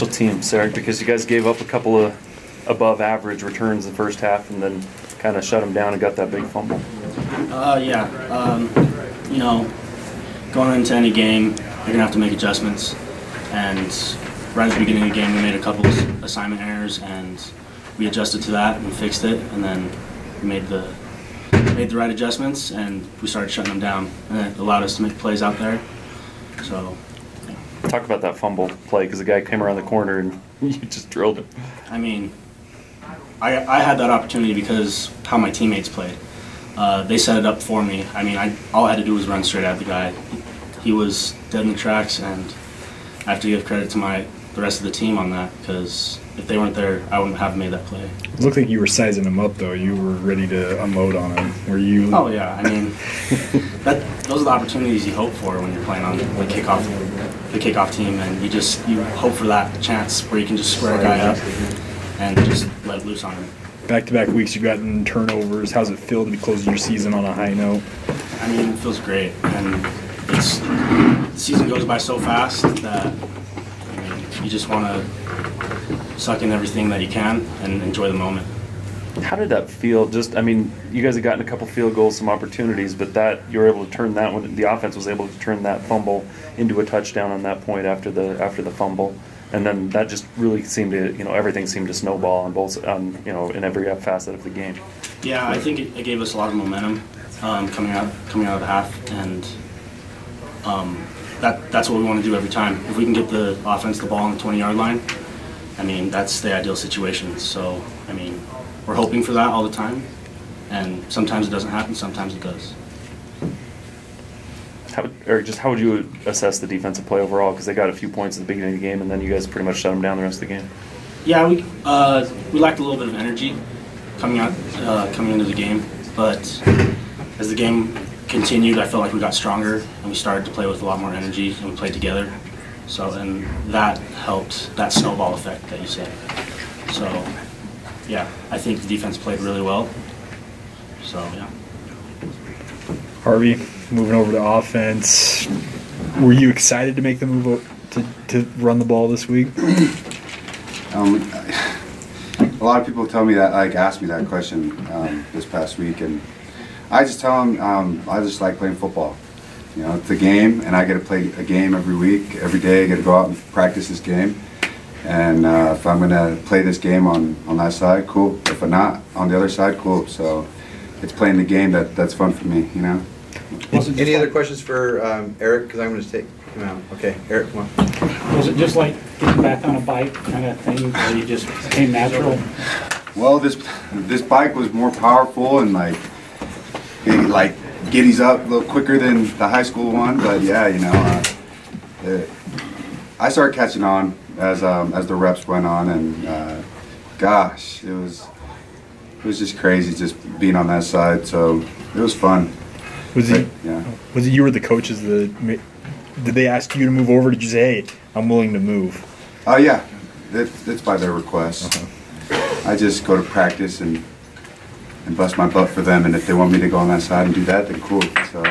Teams, Eric, because you guys gave up a couple of above average returns the first half and then kind of shut them down and got that big fumble. You know, going into any game, you're going to have to make adjustments. And right at the beginning of the game, we made a couple of assignment errors, and we adjusted to that and fixed it. And then we made the right adjustments, and we started shutting them down. And it allowed us to make plays out there. So, yeah. Talk about that fumble play, because the guy came around the corner and you just drilled him. I mean, I had that opportunity because how my teammates played. They set it up for me. I mean, all I had to do was run straight at the guy. He was dead in the tracks, and I have to give credit to the rest of the team on that, because if they weren't there, I wouldn't have made that play. It looked like you were sizing him up, though. You were ready to unload on him. Were you? Oh yeah, I mean, those are the opportunities you hope for when you're playing on the kickoff team, and you hope for that chance where you can just square a guy up and just let loose on him. Back-to-back weeks, you've gotten turnovers. How's it feel to be closing your season on a high note? I mean, it feels great, and the season goes by so fast that you just want to suck in everything that you can and enjoy the moment. How did that feel? You guys had gotten a couple field goals, some opportunities, but that you were able to turn that when the offense was able to turn that fumble into a touchdown on that point after the fumble, and then that just really seemed to, everything seemed to snowball in every facet of the game. Yeah, I think it gave us a lot of momentum coming out of the half, and that's what we want to do every time. If we can get the offense the ball on the 20-yard line, I mean, that's the ideal situation. So, I mean, we're hoping for that all the time, and sometimes it doesn't happen, sometimes it does. How would you assess the defensive play overall? Because they got a few points at the beginning of the game, and then you guys pretty much shut them down the rest of the game. Yeah, we lacked a little bit of energy coming into the game, but as the game continued, I felt like we got stronger and we started to play with a lot more energy and we played together. So, and that helped, that snowball effect that you said. So, yeah, I think the defense played really well. So, yeah. Harvey, moving over to offense, were you excited to make the move to run the ball this week? A lot of people tell me that, ask me that question this past week, and I just tell them I just like playing football. It's a game, and I get to play a game every week, every day. I get to go out and practice this game, and if I'm going to play this game on that side, cool. If I'm not, on the other side, cool. So it's playing the game that's fun for me, Any other questions for Eric? Because I'm going to take him out. Okay, Eric, come on. Was it just like getting back on a bike kind of thing, or you just came natural? Well, this bike was more powerful and it giddies up a little quicker than the high school one. But yeah, I started catching on as the reps went on, and gosh, it was just crazy just being on that side. So it was fun. Was it you or the coaches did they ask you to move over? Did you say, hey, I'm willing to move? Oh yeah, it's by their request. I just go to practice and bust my butt for them, and if they want me to go on that side and do that, then cool. So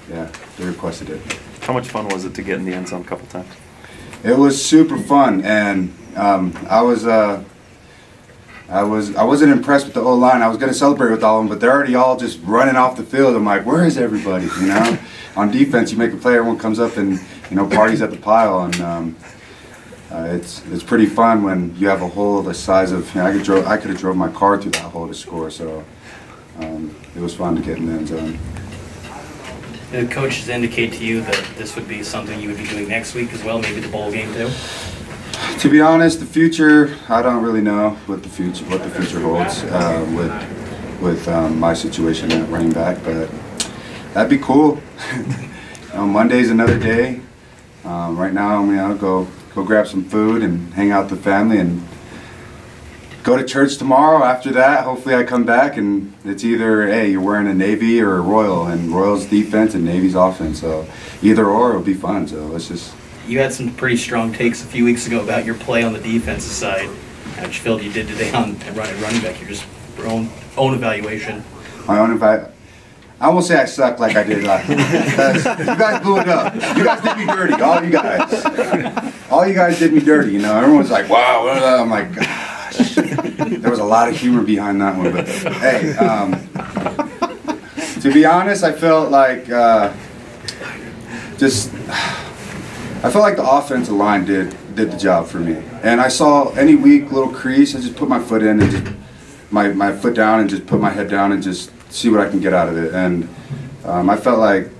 yeah, they requested it. How much fun was it to get in the end zone a couple times? It was super fun, and I wasn't impressed with the O-line. I was going to celebrate with all of them, but they're already all just running off the field. I'm like, where is everybody? On defense, you make a play, everyone comes up and parties at the pile, and it's pretty fun when you have a hole the size of. I could have drove my car through that hole to score. So it was fun to get in the end zone. Did coaches indicate to you that this would be something you would be doing next week as well, maybe the bowl game too? To be honest, the future, I don't really know what the future holds with my situation at running back, but that'd be cool. Monday's another day. Right now, I'm gonna go grab some food and hang out with the family and go to church tomorrow. After that, hopefully I come back and it's either, hey, you're wearing a Navy or a Royal, and Royal's defense and Navy's offense. So either or, it'll be fun. So let's just. You had some pretty strong takes a few weeks ago about your play on the defensive side. How you felt you did today on running back. Your just own evaluation. My own evaluation. I won't say I suck like I did last. You guys blew it up. You guys did me dirty. All you guys. All you guys did me dirty. You know, everyone's like, wow. I'm like, gosh. There was a lot of humor behind that one. But hey, to be honest, I felt like I felt like the offensive line did the job for me. And I saw any weak little crease, I just put my foot in and just my foot down and just put my head down and just see what I can get out of it. And I felt like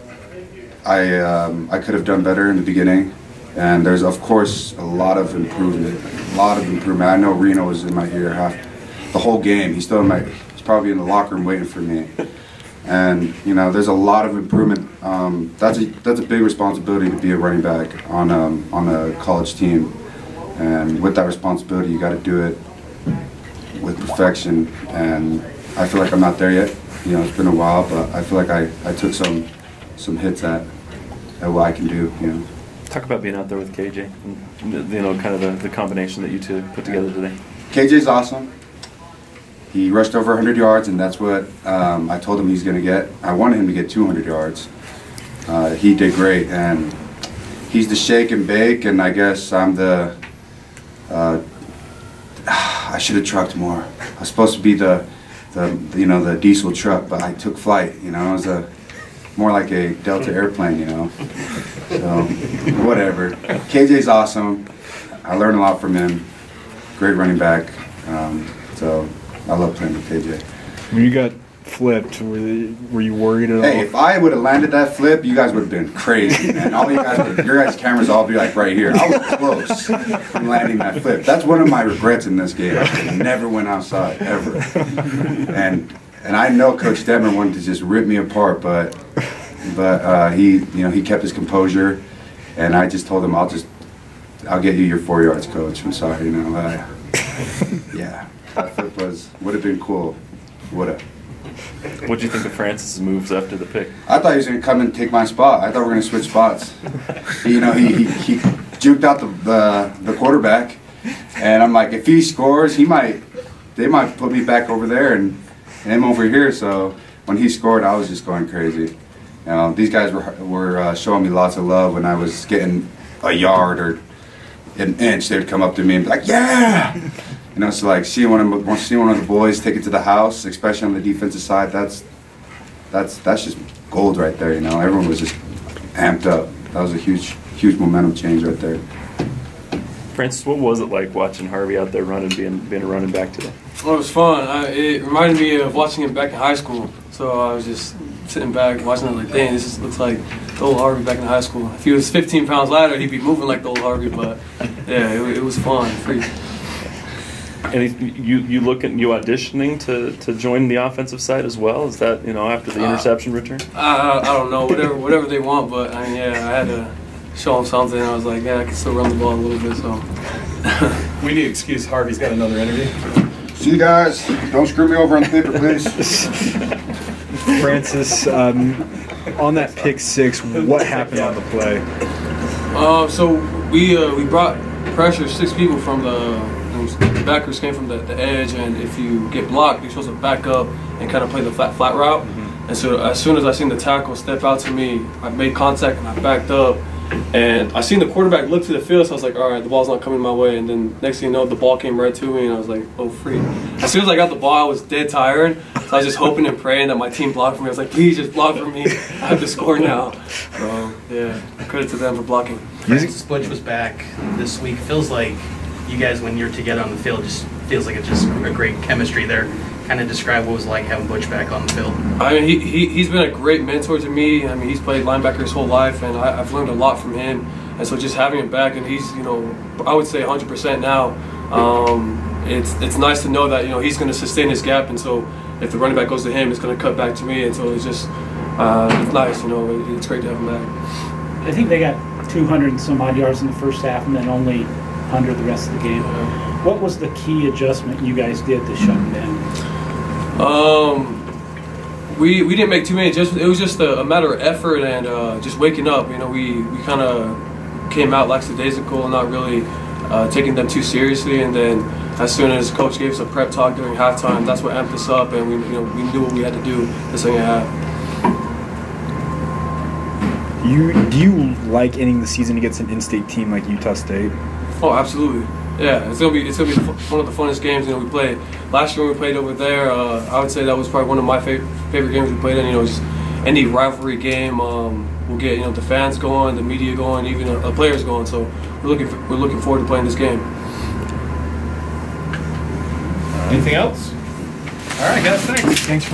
I could have done better in the beginning. And there's of course a lot of improvement. I know Reno was in my ear the whole game. He's probably in the locker room waiting for me. And you know, there's a lot of improvement. That's a big responsibility to be a running back on a college team. And with that responsibility, you got to do it with perfection. And I feel like I'm not there yet. You know, it's been a while, but I feel like I took some hits at what I can do. You know. Talk about being out there with KJ. And, you know, kind of the combination that you two put together today. KJ's awesome. He rushed over 100 yards, and that's what I told him he's going to get. I wanted him to get 200 yards. He did great, and he's the shake and bake, and I guess I'm the I should have trucked more. I was supposed to be the diesel truck, but I took flight. You know, it was more like a Delta airplane. You know, so whatever. KJ's awesome. I learned a lot from him. Great running back. So I love playing with KJ. When you got flipped, were you worried at all? Hey, if I would have landed that flip, you guys would have been crazy, man. All your guys' cameras all be like right here. I was close from landing that flip. That's one of my regrets in this game. I never went outside ever. And I know Coach Detmer wanted to just rip me apart, but he kept his composure, and I just told him I'll get you your 4 yards, Coach. I'm sorry, yeah. That flip would have been cool. Would have. What do you think of Francis's moves after the pick? I thought he was going to come and take my spot. I thought we were going to switch spots. You know, he juked out the quarterback, and I'm like, if he scores, they might put me back over there and him over here. So when he scored, I was just going crazy. You know, these guys were showing me lots of love when I was getting a yard or an inch. They'd come up to me and be like, "Yeah." You know, so like seeing one of the boys take it to the house, especially on the defensive side, that's just gold right there. You know, everyone was just amped up. That was a huge momentum change right there. Francis, what was it like watching Harvey out there running, being a running back today? Well, it was fun. It reminded me of watching him back in high school. So I was just sitting back watching it like, dang, this looks like the old Harvey back in high school. If he was 15 pounds lighter, he'd be moving like the old Harvey. But yeah, it was fun. And you auditioning to join the offensive side as well? Is that, you know, after the interception return? I don't know, whatever they want, but I had to show them something. I was like, yeah, I can still run the ball a little bit. So we need to excuse Harvey's got another interview. See you guys. Don't screw me over on the paper, please. Francis, on that pick six, what happened on the play? So we brought pressure 6 people from the backers came from the edge, and if you get blocked, you're supposed to back up and kind of play the flat route. Mm-hmm. And so as soon as I seen the tackle step out to me, I made contact and I backed up. And I seen the quarterback look to the field, so I was like, all right, the ball's not coming my way. And then next thing you know, the ball came right to me, and I was like, oh, free. As soon as I got the ball, I was dead tired. So I was just hoping and praying that my team blocked for me. I was like, please just block for me. I have to score now. So, yeah, credit to them for blocking. Francis Butch was back this week. Feels like you guys, when you're together on the field, just feels like it's just a great chemistry there. Kind of describe what it was like having Butch back on the field. I mean, he's been a great mentor to me. I mean, he's played linebacker his whole life, and I've learned a lot from him. And so just having him back, and he's, you know, I would say 100% now. It's nice to know that, you know, he's going to sustain his gap, and so if the running back goes to him, it's going to cut back to me. And so it's just it's nice, you know. It's great to have him back. I think they got 200 and some odd yards in the first half, and then only 100 the rest of the game. What was the key adjustment you guys did to shut them down? We didn't make too many adjustments. It was just a matter of effort and just waking up. You know, we kind of came out lackadaisical and not really taking them too seriously. And then as soon as Coach gave us a prep talk during halftime, that's what amped us up, and we knew what we had to do the second half. Do you like ending the season against an in-state team like Utah State? Oh, absolutely. Yeah, it's gonna be one of the funnest games. We played last year when we played over there. I would say that was probably one of my favorite games we played in. Just any rivalry game will get the fans going, the media going, even the players going. So we're looking forward to playing this game. Anything else? All right, guys. Thanks. Thanks for.